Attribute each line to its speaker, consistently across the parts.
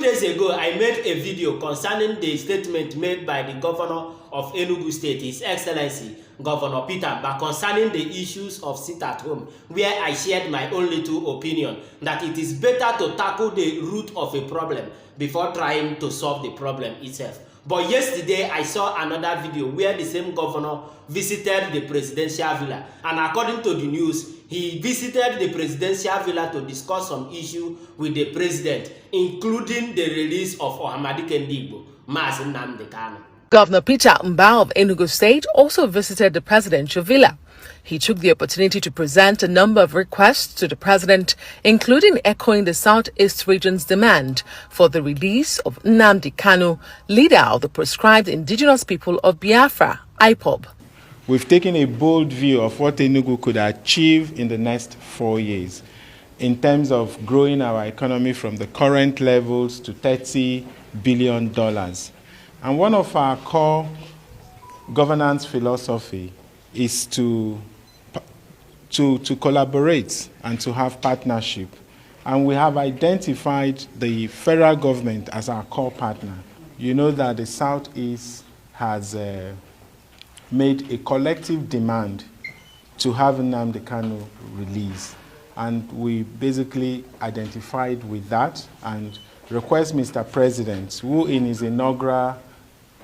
Speaker 1: days ago, I made a video concerning the statement made by the governor of Enugu State, His Excellency, Governor Peter Mbah, concerning the issues of sit-at-home, where I shared my own little opinion that it is better to tackle the root of a problem before trying to solve the problem itself. But yesterday, I saw another video where the same governor visited the presidential villa. And according to the news, he visited the presidential villa to discuss some issue with the president, including the release of Ndi Igbo, Mazi Nnamdi Kanu.
Speaker 2: Governor Peter Mbah of Enugu State also visited the presidential villa. He took the opportunity to present a number of requests to the president, including echoing the Southeast region's demand for the release of Nnamdi Kanu, leader of the proscribed indigenous people of Biafra, IPOB.
Speaker 3: We've taken a bold view of what Enugu could achieve in the next 4 years in terms of growing our economy from the current levels to $30 billion. And one of our core governance philosophy is to collaborate and to have partnership. And we have identified the federal government as our core partner. You know that the Southeast has made a collective demand to have Nnamdi Kanu released. And we basically identified with that and request Mr. President, who in his inaugural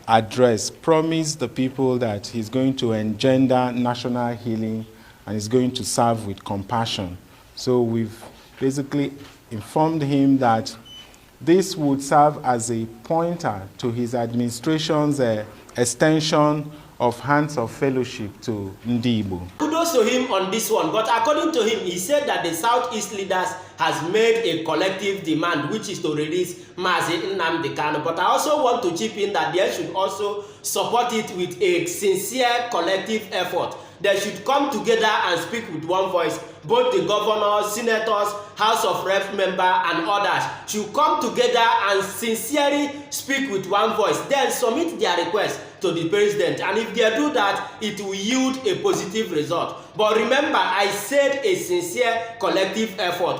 Speaker 3: address promised the people that he's going to engender national healing and is going to serve with compassion. So we've basically informed him that this would serve as a pointer to his administration's extension of hands of fellowship to Ndi Igbo.
Speaker 1: Kudos to him on this one, but according to him, he said that the Southeast leaders has made a collective demand, which is to release Mazi Nnamdi Kanu. But I also want to chip in that they should also support it with a sincere collective effort. They should come together and speak with one voice. Both the governors, senators, House of Rep member, and others should come together and sincerely speak with one voice. Then submit their request to the president. And if they do that, it will yield a positive result. But remember, I said a sincere collective effort.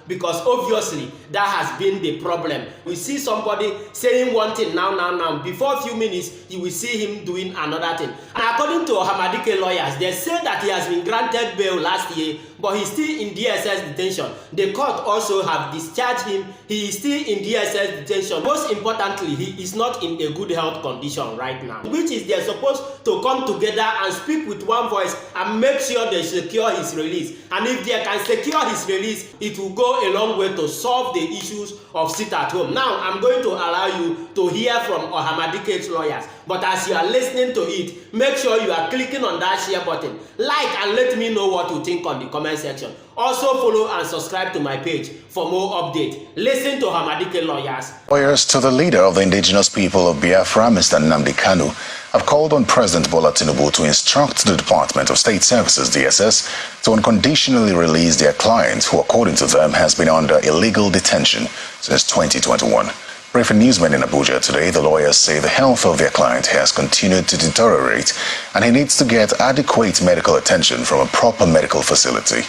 Speaker 1: Because obviously, that has been the problem. We see somebody saying one thing now. Before a few minutes, you will see him doing another thing. And according to Hamadike lawyers, they say that he has been granted bail last year, but he's still in DSS detention. The court also have discharged him. He is still in DSS detention. Most importantly, he is not in a good health condition right now, which is they're supposed to come together and speak with one voice and make sure they secure his release. And if they can secure his release, it will go a long way to solve the issues of sit-at-home. Now, I'm going to allow you to hear from Hamadike's lawyers. But as you are listening to it, make sure you are clicking on that share button. Like and let me know what you think on the comment section. Also follow and subscribe to my page for more updates. Listen to Hamadike lawyers.
Speaker 4: Lawyers to the leader of the indigenous people of Biafra, Mr. Nnamdi Kanu, have called on President Bola Tinubu to instruct the Department of State Services, DSS, to unconditionally release their client, who according to them has been under illegal detention since 2021. Briefing newsmen in Abuja today, the lawyers say the health of their client has continued to deteriorate and he needs to get adequate medical attention from a proper medical facility.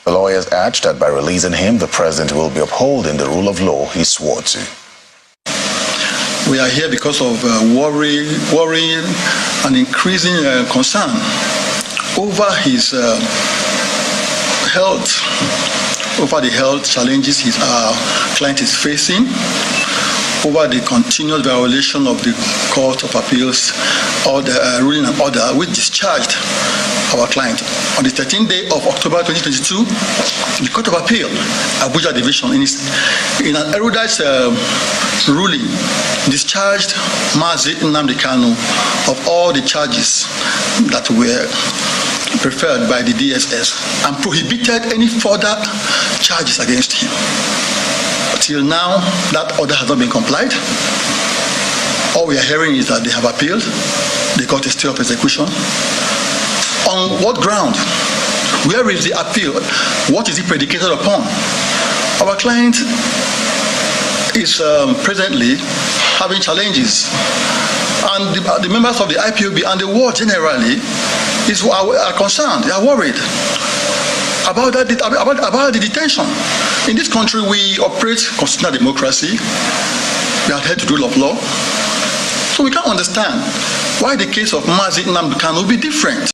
Speaker 4: The lawyers urge that by releasing him, the president will be upholding the rule of law he swore to.
Speaker 5: We are here because of worrying and increasing concern over his health, over the health challenges our client is facing, over the continuous violation of the Court of Appeals or the ruling and order which discharged our client. On the 13th day of October 2022, the Court of Appeal, Abuja Division, in an erudite ruling, discharged Mazi Nnamdi Kanu of all the charges that were preferred by the DSS and prohibited any further charges against him. Till now, that order has not been complied. All we are hearing is that they have appealed. They got a stay of execution. On what ground? Where is the appeal? What is it predicated upon? Our client is presently having challenges. And the members of the IPOB and the world generally are concerned. They are worried. about the detention. In this country, we operate constitutional democracy. We adhere to the rule of law. So we can't understand why the case of Mazi Nnamdi Kanu will be different.